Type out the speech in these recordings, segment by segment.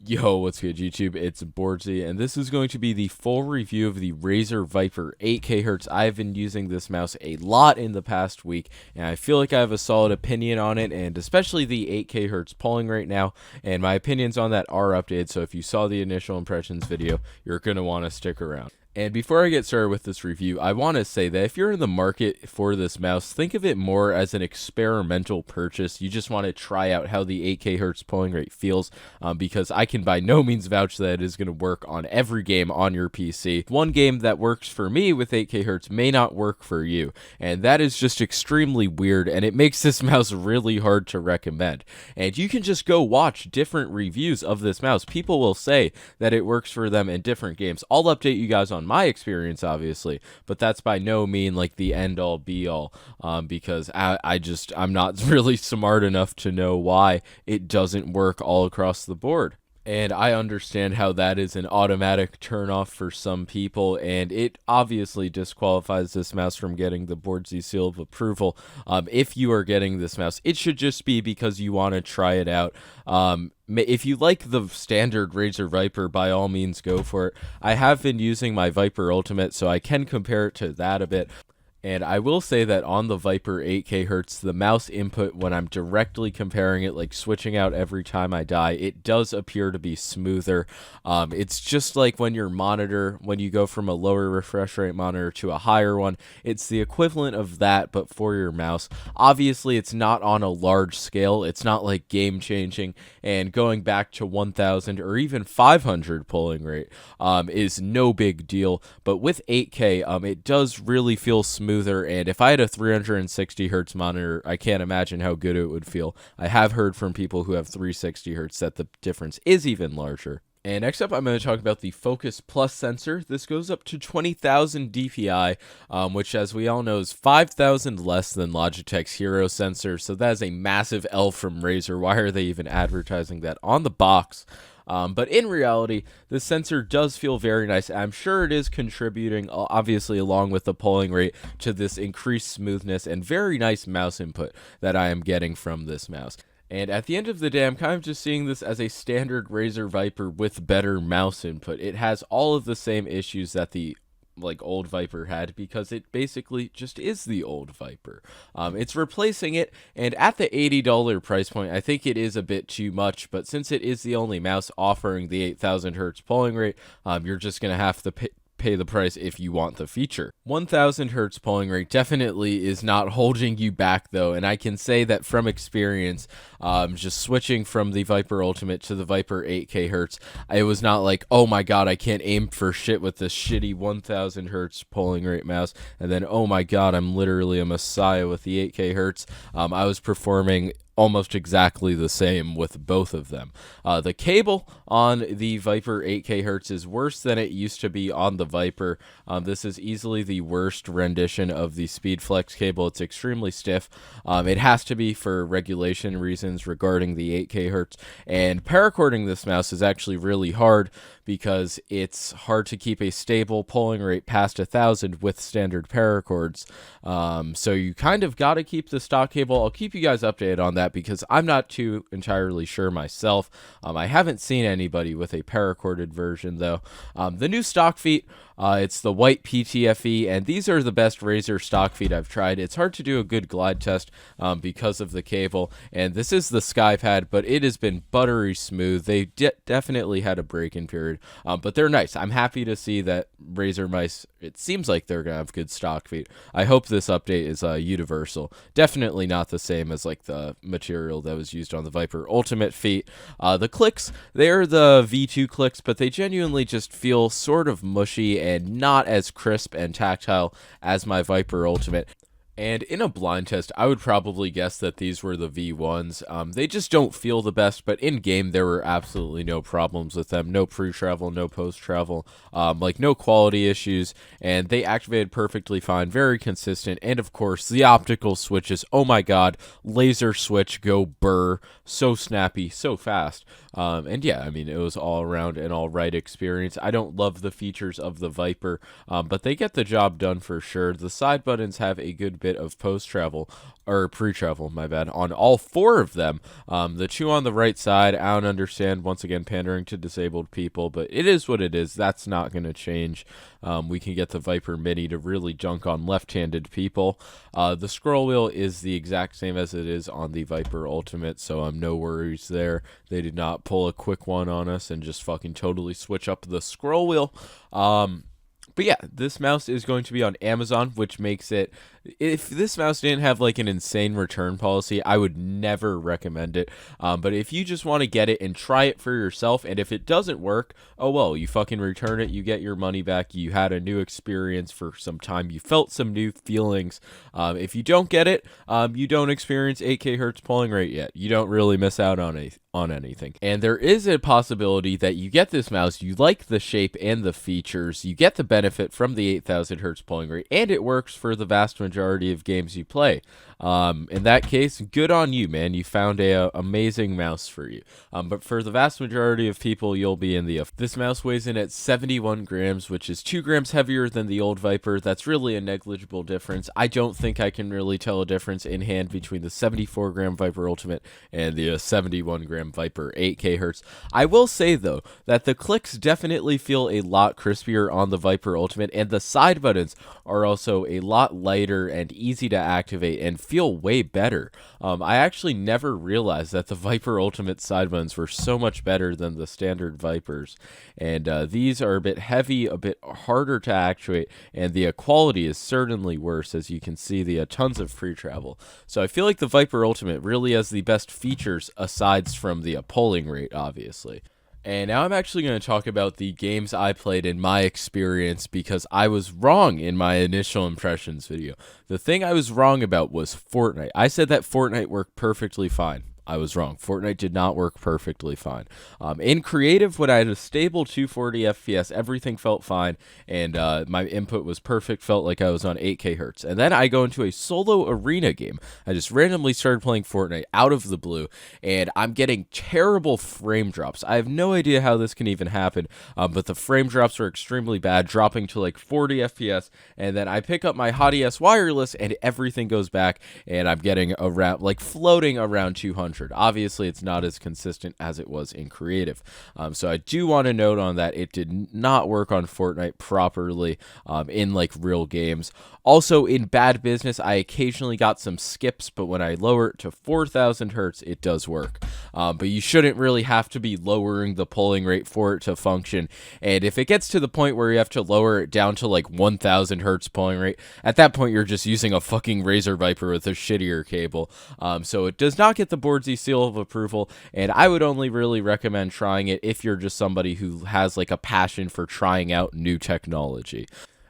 Yo, what's good, YouTube? It's Bordsy, and this is going to be the full review of the Razer Viper 8K Hertz. I've been using this mouse a lot in the past week, and I feel like I have a solid opinion on it, and especially the 8K Hertz polling right now, and my opinions on that are updated, so if you saw the initial impressions video, you're going to want to stick around. And before I get started with this review, I want to say that if you're in the market for this mouse, think of it more as an experimental purchase. You just want to try out how the 8K Hertz polling rate feels, because I can by no means vouch that it is going to work on every game on your PC. One game that works for me with 8K Hertz may not work for you, and that is just extremely weird, and it makes this mouse really hard to recommend. And you can just go watch different reviews of this mouse. People will say that it works for them in different games. I'll update you guys on my experience, obviously, but that's by no mean like the end all be all, because I'm not really smart enough to know why it doesn't work all across the board. And I understand how that is an automatic turnoff for some people, and it obviously disqualifies this mouse from getting the Bordsy seal of approval. If you are getting this mouse, it should just be because you want to try it out. If you like the standard Razer Viper, by all means go for it. I have been using my Viper Ultimate, so I can compare it to that a bit. And I will say that on the Viper 8K Hertz, the mouse input, when I'm directly comparing it, like switching out every time I die, it does appear to be smoother. It's just like when your monitor, when you go from a lower refresh rate monitor to a higher one, it's the equivalent of that, but for your mouse. Obviously, it's not on a large scale. It's not like game changing, and going back to 1000 or even 500 polling rate is no big deal. But with 8K, it does really feel smooth. And if I had a 360 hertz monitor, I can't imagine how good it would feel. I have heard from people who have 360 hertz that the difference is even larger. And next up, I'm going to talk about the Focus Plus sensor. This goes up to 20,000 DPI, which, as we all know, is 5,000 less than Logitech's Hero sensor. So that is a massive L from Razer. Why are they even advertising that on the box? But in reality, the sensor does feel very nice. I'm sure it is contributing, obviously, along with the polling rate, to this increased smoothness and very nice mouse input that I am getting from this mouse. And at the end of the day, I'm kind of just seeing this as a standard Razer Viper with better mouse input. It has all of the same issues that the old Viper had, because it basically just is the old Viper. It's replacing it, and at the $80 price point, I think it is a bit too much, but since it is the only mouse offering the 8,000 hertz polling rate, you're just going to have to pay the price if you want the feature. 1000 hertz polling rate definitely is not holding you back, though, and I can say that from experience, just switching from the Viper Ultimate to the Viper 8K hertz, it was not like, oh my god, I can't aim for shit with this shitty 1000 hertz polling rate mouse, and then oh my god, I'm literally a messiah with the 8K hertz. I was performing almost exactly the same with both of them. The cable on the Viper 8K Hertz is worse than it used to be on the Viper. This is easily the worst rendition of the SpeedFlex cable. It's extremely stiff. It has to be for regulation reasons regarding the 8K Hertz. And paracording this mouse is actually really hard, because it's hard to keep a stable polling rate past 1,000 with standard paracords. So you kind of got to keep the stock cable. I'll keep you guys updated on that, because I'm not too entirely sure myself. I haven't seen anybody with a paracorded version, though. The new stock feet, it's the white PTFE, and these are the best Razer stock feet I've tried. It's hard to do a good glide test because of the cable, and this is the SkyPad, but it has been buttery smooth. They definitely had a break-in period, but they're nice. I'm happy to see that Razer mice, it seems like they're going to have good stock feet. I hope this update is universal. Definitely not the same as like the material that was used on the Viper Ultimate feet. The clicks, they're the V2 clicks, but they genuinely just feel sort of mushy and not as crisp and tactile as my Viper Ultimate. And in a blind test, I would probably guess that these were the V1s. They just don't feel the best, but in-game, there were absolutely no problems with them. No pre-travel, no post-travel, no quality issues, and they activated perfectly fine, very consistent, and of course, the optical switches, oh my god, laser switch, go burr, so snappy, so fast. And yeah, I mean, it was all around an alright experience. I don't love the features of the Viper, but they get the job done for sure. The side buttons have a good bit bit of post-travel, or pre-travel, my bad, on all 4 of them. The 2 on the right side, I don't understand, once again, pandering to disabled people, but it is what it is. That's not going to change. We can get the Viper Mini to really junk on left-handed people. The scroll wheel is the exact same as it is on the Viper Ultimate, so no worries there. They did not pull a quick one on us and just fucking totally switch up the scroll wheel. But yeah, this mouse is going to be on Amazon, which makes it, if this mouse didn't have like an insane return policy, I would never recommend it. But if you just want to get it and try it for yourself, and if it doesn't work, oh well, you fucking return it, you get your money back, you had a new experience for some time, you felt some new feelings. If you don't get it, you don't experience 8K hertz polling rate yet. You don't really miss out on anything. And there is a possibility that you get this mouse, you like the shape and the features, you get the benefit from the 8000 hertz polling rate, and it works for the vast majority of games you play. In that case, good on you, man. You found a amazing mouse for you. But for the vast majority of people, you'll be in the... This mouse weighs in at 71 grams, which is 2 grams heavier than the old Viper. That's really a negligible difference. I don't think I can really tell a difference in hand between the 74 gram Viper Ultimate and the 71 gram Viper 8K hertz. I will say, though, that the clicks definitely feel a lot crispier on the Viper Ultimate, and the side buttons are also a lot lighter and easy to activate and feel way better. I actually never realized that the Viper Ultimate side buttons were so much better than the standard Vipers, and these are a bit heavy, a bit harder to actuate, and the quality is certainly worse, as you can see the tons of free travel. So I feel like the Viper Ultimate really has the best features aside from the polling rate, obviously. And now I'm actually going to talk about the games I played in my experience, because I was wrong in my initial impressions video. The thing I was wrong about was Fortnite. I said that Fortnite worked perfectly fine. I was wrong. Fortnite did not work perfectly fine. In creative, when I had a stable 240 FPS, everything felt fine, and my input was perfect, felt like I was on 8K hertz. And then I go into a solo arena game. I just randomly started playing Fortnite out of the blue, and I'm getting terrible frame drops. I have no idea how this can even happen, but the frame drops are extremely bad, dropping to like 40 FPS, and then I pick up my Hot ES wireless, and everything goes back, and I'm getting around, like floating around 200. Obviously, it's not as consistent as it was in creative. So I do want to note on that it did not work on Fortnite properly in like real games. Also, in bad business, I occasionally got some skips, but when I lower it to 4000 hertz, it does work. But you shouldn't really have to be lowering the polling rate for it to function. And if it gets to the point where you have to lower it down to like 1000 hertz polling rate, at that point you're just using a fucking Razer Viper with a shittier cable. So it does not get the boardsy seal of approval, and I would only really recommend trying it if you're just somebody who has like a passion for trying out new technology.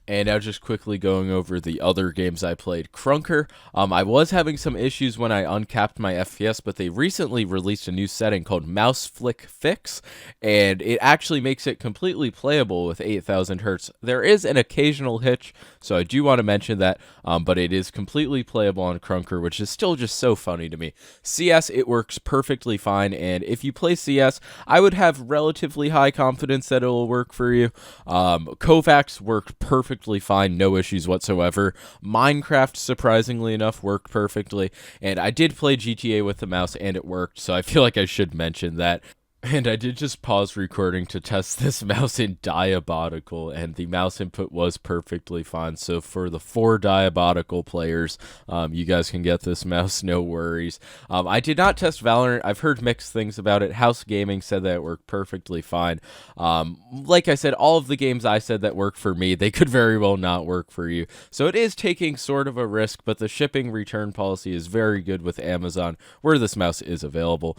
And now just quickly going over the other games I played. Krunker, I was having some issues when I uncapped my FPS, but they recently released a new setting called Mouse Flick Fix, and it actually makes it completely playable with 8000 hertz. There is an occasional hitch, so I do want to mention that, but it is completely playable on Krunker, which is still just so funny to me. CS, it works perfectly fine, and if you play CS, I would have relatively high confidence that it will work for you. Kovacs worked perfectly fine, no issues whatsoever. Minecraft, surprisingly enough, worked perfectly, and I did play GTA with the mouse and it worked, so I feel like I should mention that. And I did just pause recording to test this mouse in Diabolical, and the mouse input was perfectly fine. So for the 4 Diabolical players, you guys can get this mouse, no worries. I did not test Valorant. I've heard mixed things about it. House Gaming said that it worked perfectly fine. Like I said, all of the games I said that worked for me, they could very well not work for you. So it is taking sort of a risk, but the shipping return policy is very good with Amazon, where this mouse is available.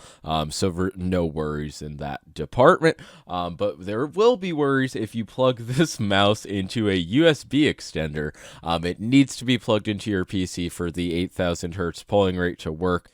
So no worries in that department, but there will be worries if you plug this mouse into a USB extender. It needs to be plugged into your PC for the 8000 hertz polling rate to work.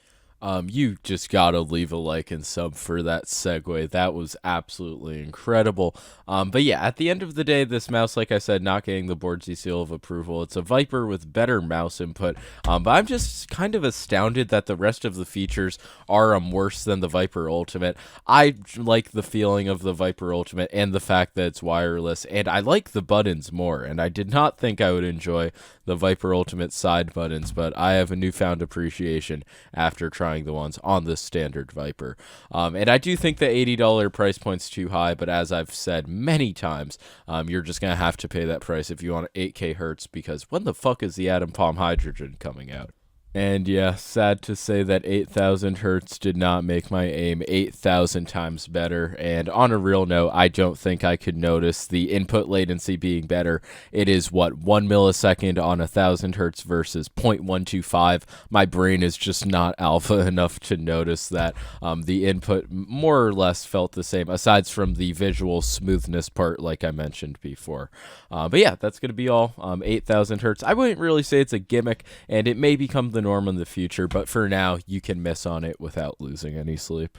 You just gotta leave a like and sub for that segue. That was absolutely incredible. But yeah, at the end of the day, this mouse, like I said, not getting the Boardsy seal of approval. It's a Viper with better mouse input. But I'm just kind of astounded that the rest of the features are worse than the Viper Ultimate. I like the feeling of the Viper Ultimate and the fact that it's wireless, and I like the buttons more. And I did not think I would enjoy the Viper Ultimate side buttons, but I have a newfound appreciation after trying the ones on the standard Viper. And I do think the $80 price point's too high, but as I've said many times, you're just going to have to pay that price if you want 8K hertz, because when the fuck is the Atom Palm Hydrogen coming out? And yeah, sad to say that 8,000 hertz did not make my aim 8,000 times better. And on a real note, I don't think I could notice the input latency being better. It is, what, 1 millisecond on 1,000 hertz versus 0.125. My brain is just not alpha enough to notice that. The input more or less felt the same, aside from the visual smoothness part, like I mentioned before. But yeah, that's going to be all. 8,000 hertz. I wouldn't really say it's a gimmick, and it may become the norm in the future, but for now, you can miss on it without losing any sleep.